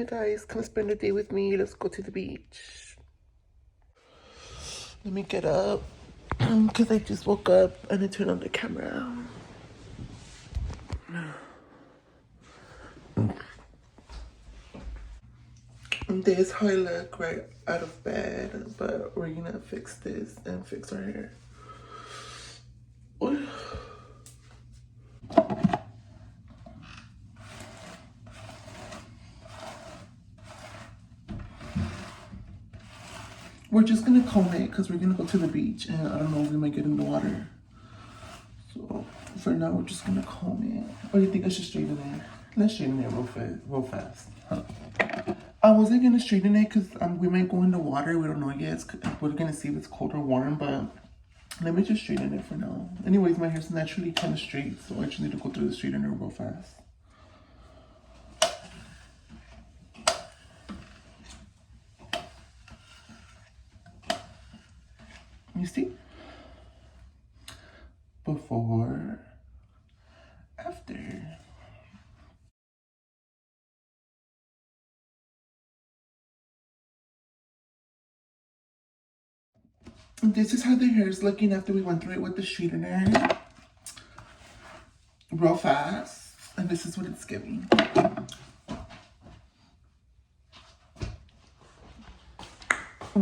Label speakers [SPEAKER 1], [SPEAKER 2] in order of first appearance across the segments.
[SPEAKER 1] you guys. Come spend a day with me. Let's go to the beach. Let me get up because I just woke up and I turned on the camera. This is how I look right out of bed, but we're gonna fix this and fix our hair. We're just gonna comb it because we're gonna go to the beach and I don't know if we might get in the water. So for now, we're just gonna comb it. Or do you think I should straighten it? Let's straighten it real fast. Huh? I wasn't gonna straighten it because we might go in the water. We don't know yet. We're gonna see if it's cold or warm, but let me just straighten it for now. Anyways, my hair's naturally kind of straight, so I just need to go through the straightener real fast. You see? Before, after. This is how the hair is looking after we went through it with the straightener. Real fast. And this is what it's giving.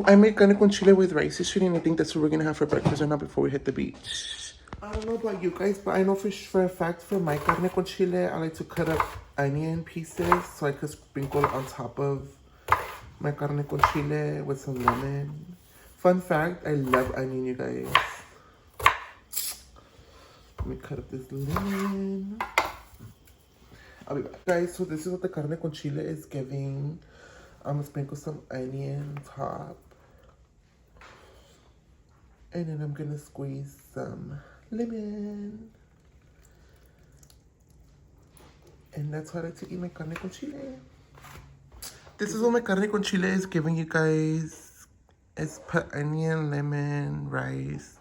[SPEAKER 1] I made carne con chile with rice yesterday, and I think that's what we're gonna have for breakfast right now before we hit the beach. I don't know about you guys, but I know for a fact for my carne con chile, I like to cut up onion pieces so I could sprinkle on top of my carne con chile with some lemon. Fun fact, I love onion, you guys. Let me cut up this lemon. I'll be back. Guys, so this is what the carne con chile is giving. I'm gonna sprinkle some onion on top. And then I'm gonna squeeze some lemon. And that's how I like to eat my carne con chile. This is what my carne con chile is giving you guys. It's put onion, lemon, rice.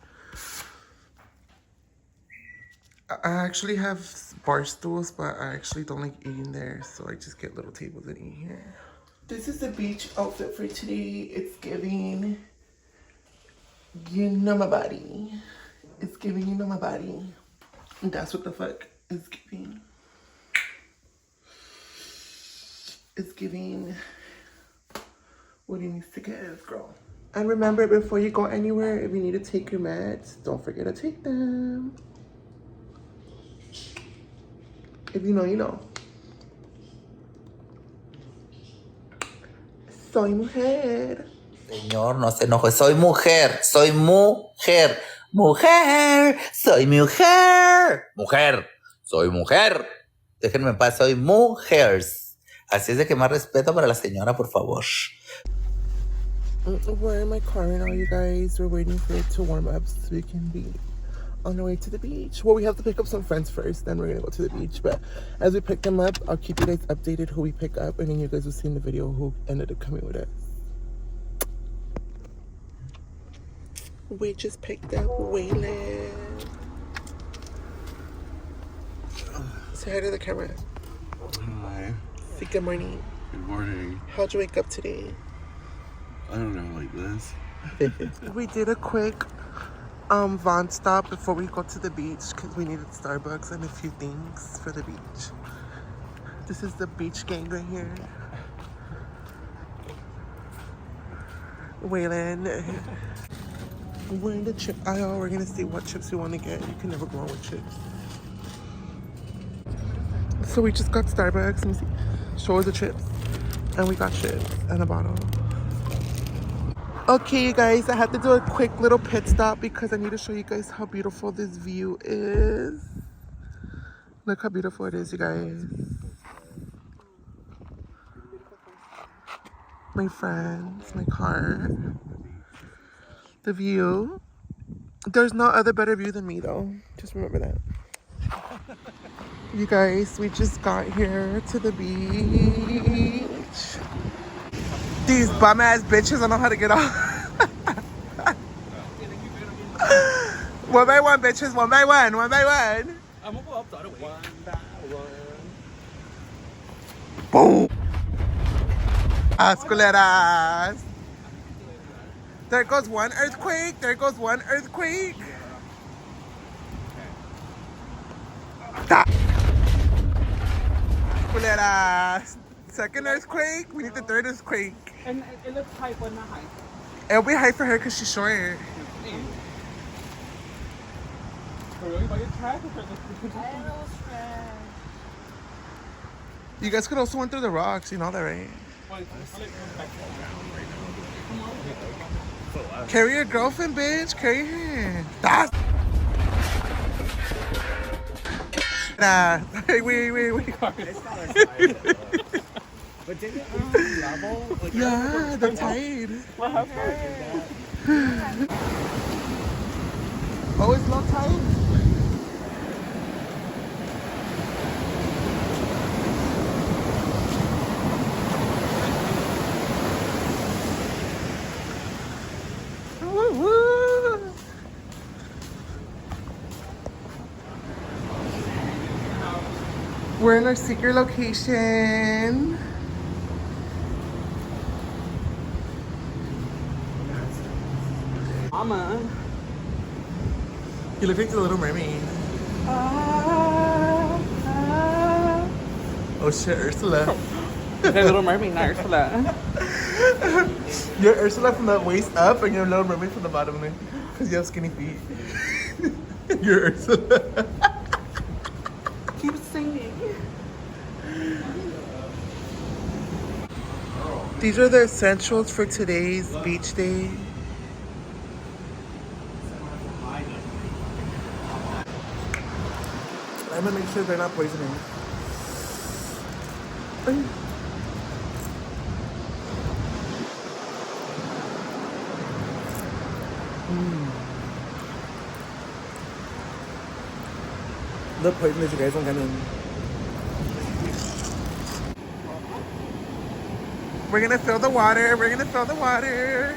[SPEAKER 1] I actually have bar stools, but I actually don't like eating there, so I just get little tables and eat here. This is the beach outfit for today. It's giving, you know my body. It's giving, you know my body. And that's what the fuck is giving. It's giving what it needs to give, girl. And remember, before you go anywhere, if you need to take your meds, don't forget to take them. If you know, you know. Soy mujer.
[SPEAKER 2] Señor, no se enoje. Soy mujer. Soy mujer. Mujer. Soy mujer. Mujer. Soy mujer. Déjenme en paz. Soy mujeres. Así es de que más respeto para la señora, por favor.
[SPEAKER 1] We're in my car right now, you guys. We're waiting for it to warm up so we can be on our way to the beach. Well, we have to pick up some friends first, then we're gonna go to the beach. But as we pick them up, I'll keep you guys updated who we pick up, and then you guys will see in the video who ended up coming with us. We just picked up Waylon. Say hi to the camera.
[SPEAKER 3] Hi.
[SPEAKER 1] Say good morning.
[SPEAKER 3] Good morning.
[SPEAKER 1] How'd you wake up today?
[SPEAKER 3] I don't know, like this.
[SPEAKER 1] We did a quick Vaughn stop before we go to the beach because we needed Starbucks and a few things for the beach. This is the beach gang right here. Waylon. We're in the chip aisle. We're gonna see what chips we want to get. You can never go wrong with chips. So we just got Starbucks. Let me see. Show us the chips. And we got chips and a bottle. Okay, you guys, I had to do a quick little pit stop because I need to show you guys how beautiful this view is. Look how beautiful it is, you guys. My friends, my car. The view. There's no other better view than me, though. Just remember that. You guys, we just got here to the beach. These bum-ass bitches don't know how to get off. One by one, bitches. One by one. One by one.
[SPEAKER 4] I'm gonna go up the other way. One by one.
[SPEAKER 1] Boom. Culeras. There goes one earthquake. There goes one earthquake. Culeras. Second earthquake. We need the third earthquake.
[SPEAKER 4] And it looks high, but not high.
[SPEAKER 1] It'll be high for her because she's short.
[SPEAKER 4] Really? Why you trash?
[SPEAKER 1] You guys could also went through the rocks. You know that, right? Carry your girlfriend, bitch. Carry her. That's. Nah. Wait.
[SPEAKER 4] But didn't it level? Like,
[SPEAKER 1] Yeah, the tide.
[SPEAKER 4] what happened?
[SPEAKER 1] Oh, it's low tide? Woo-woo. We're in our secret location.
[SPEAKER 4] Mama.
[SPEAKER 1] You look like the Little Mermaid. Oh shit, Ursula.
[SPEAKER 4] The Little Mermaid, not Ursula.
[SPEAKER 1] You're Ursula from the waist up and you're Little Mermaid from the bottom, because you have skinny feet. You're Ursula.
[SPEAKER 4] Keep singing.
[SPEAKER 1] These are the essentials for today's beach day. I'm gonna make sure they're not poisoning. The poisonous, you guys don't get in. We're gonna fill the water. We're gonna fill the water.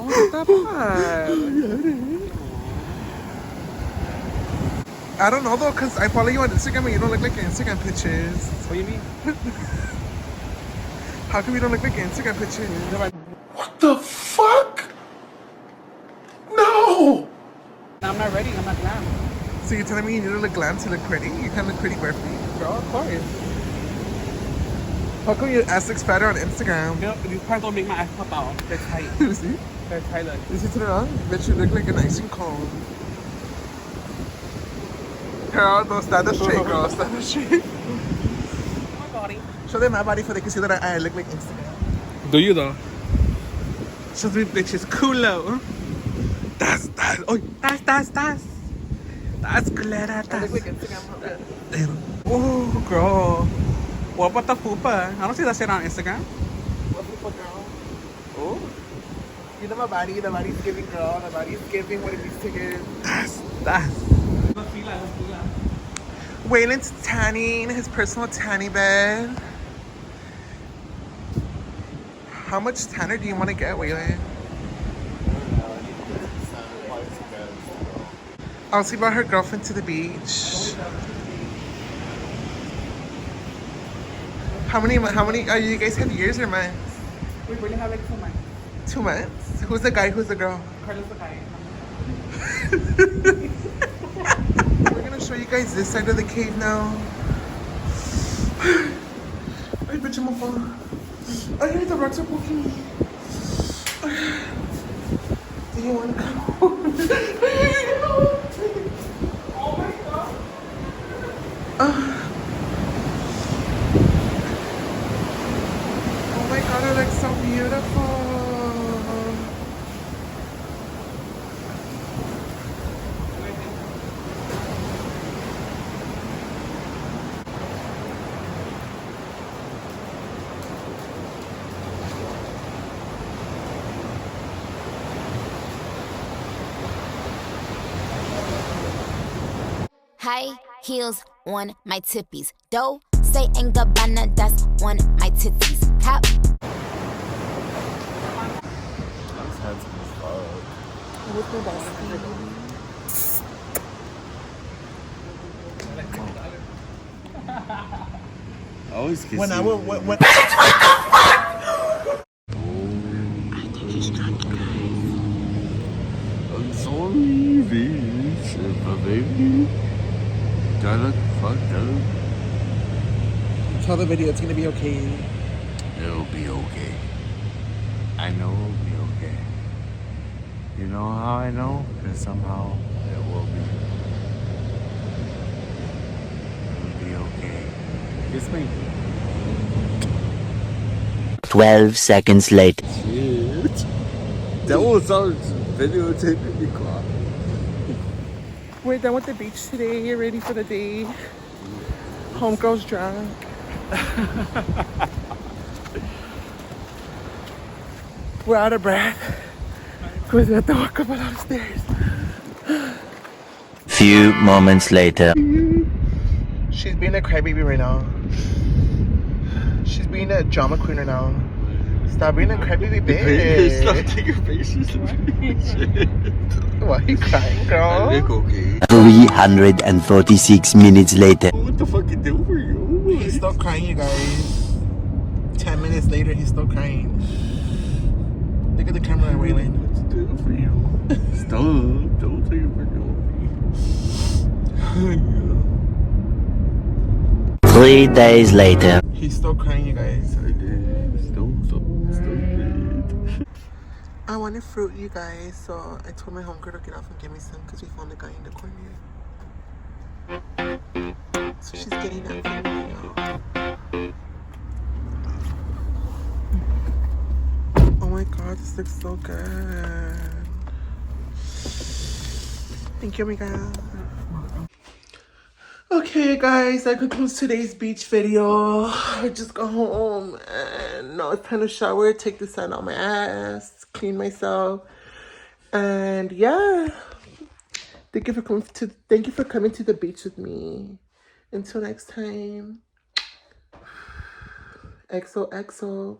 [SPEAKER 4] Oh, that part.
[SPEAKER 1] I don't know though, cause I follow you on Instagram and you don't look like your Instagram pictures.
[SPEAKER 4] What do you mean?
[SPEAKER 1] How come you don't look like your Instagram pictures? What the fuck? No!
[SPEAKER 4] I'm not ready. I'm not glam.
[SPEAKER 1] So you're telling me you need to look glam to look pretty? You can't look pretty barefooted?
[SPEAKER 4] Girl, of course.
[SPEAKER 1] How come your ass looks fatter on Instagram?
[SPEAKER 4] You know, these parts don't make my ass pop out. They're tight.
[SPEAKER 1] You see?
[SPEAKER 4] They're tight. Look.
[SPEAKER 1] You see to the wrong? Bet you look like an ice cream cone. Girl, don't stand up straight, girl. Stand up straight.
[SPEAKER 4] My body.
[SPEAKER 1] Show them my body so they can see that I look like Instagram.
[SPEAKER 4] Do you though?
[SPEAKER 1] Show me bitches culo. That's. Oh, that's. That's culera.
[SPEAKER 4] I look like Instagram.
[SPEAKER 1] Oh, girl.
[SPEAKER 4] What about the fupa? I don't see that shit on Instagram.
[SPEAKER 1] What people, girl? Oh. You know my body. The body's giving, girl. The body's giving what it needs to give. That's. Waylon's tanning, his personal tanning bed. How much tanner do you want to get, Waylon? I'll see about her girlfriend to the beach. How many, you guys have years or months?
[SPEAKER 4] We really have like 2 months.
[SPEAKER 1] 2 months? Who's the guy, who's the girl?
[SPEAKER 4] Carlos the guy.
[SPEAKER 1] We're gonna show you guys this side of the cave now. Ay, bitch, I'm gonna fall. Ay, the rocks are poking me. Do you wanna come? Oh my god. Oh my god, it looks so beautiful.
[SPEAKER 5] High heels on my tippies. Dough, say and Gabbana, that's on my titties. Hop.
[SPEAKER 3] I always kiss
[SPEAKER 1] When
[SPEAKER 3] you.
[SPEAKER 1] I will, when
[SPEAKER 3] I'm sorry, bitch. But baby, I look fucked up.
[SPEAKER 1] tell the video it's gonna be okay.
[SPEAKER 3] It'll be okay. I know it'll be okay. You know how I know? Because somehow it will be. It'll be okay. Kiss me.
[SPEAKER 6] 12 seconds later.
[SPEAKER 3] Shit. That was our videotaping me clock.
[SPEAKER 1] We're done with the beach today. You're ready for the day. Homegirl's drunk. We're out of breath because we have to walk up a lot of stairs.
[SPEAKER 6] Few moments later.
[SPEAKER 1] She's being a crybaby right now. She's being a drama queen right now. Stop being a crybaby bitch.
[SPEAKER 3] Stop taking pictures of me. Shit.
[SPEAKER 1] Why are you crying,
[SPEAKER 3] I
[SPEAKER 1] girl?
[SPEAKER 3] look okay.
[SPEAKER 6] 346 minutes later.
[SPEAKER 3] What the fuck you do for you?
[SPEAKER 1] He's still crying, you guys. 10 minutes later, he's still crying. Look at the camera, Waylon.
[SPEAKER 3] What to do for you? Stop. Don't take it for you.
[SPEAKER 6] 3 days later.
[SPEAKER 1] He's still crying, you guys.
[SPEAKER 3] I did. Stop it.
[SPEAKER 1] I wanted fruit, you guys, so I told my homegirl to get off and get me some because we found a guy in the corner. So she's getting that for me now. Oh my god, this looks so good. Thank you, amiga. Okay, guys, that concludes today's beach video. I just got home and now it's time to shower, take the sun out my ass, clean myself, and yeah. Thank you for coming to the beach with me. Until next time. XOXO.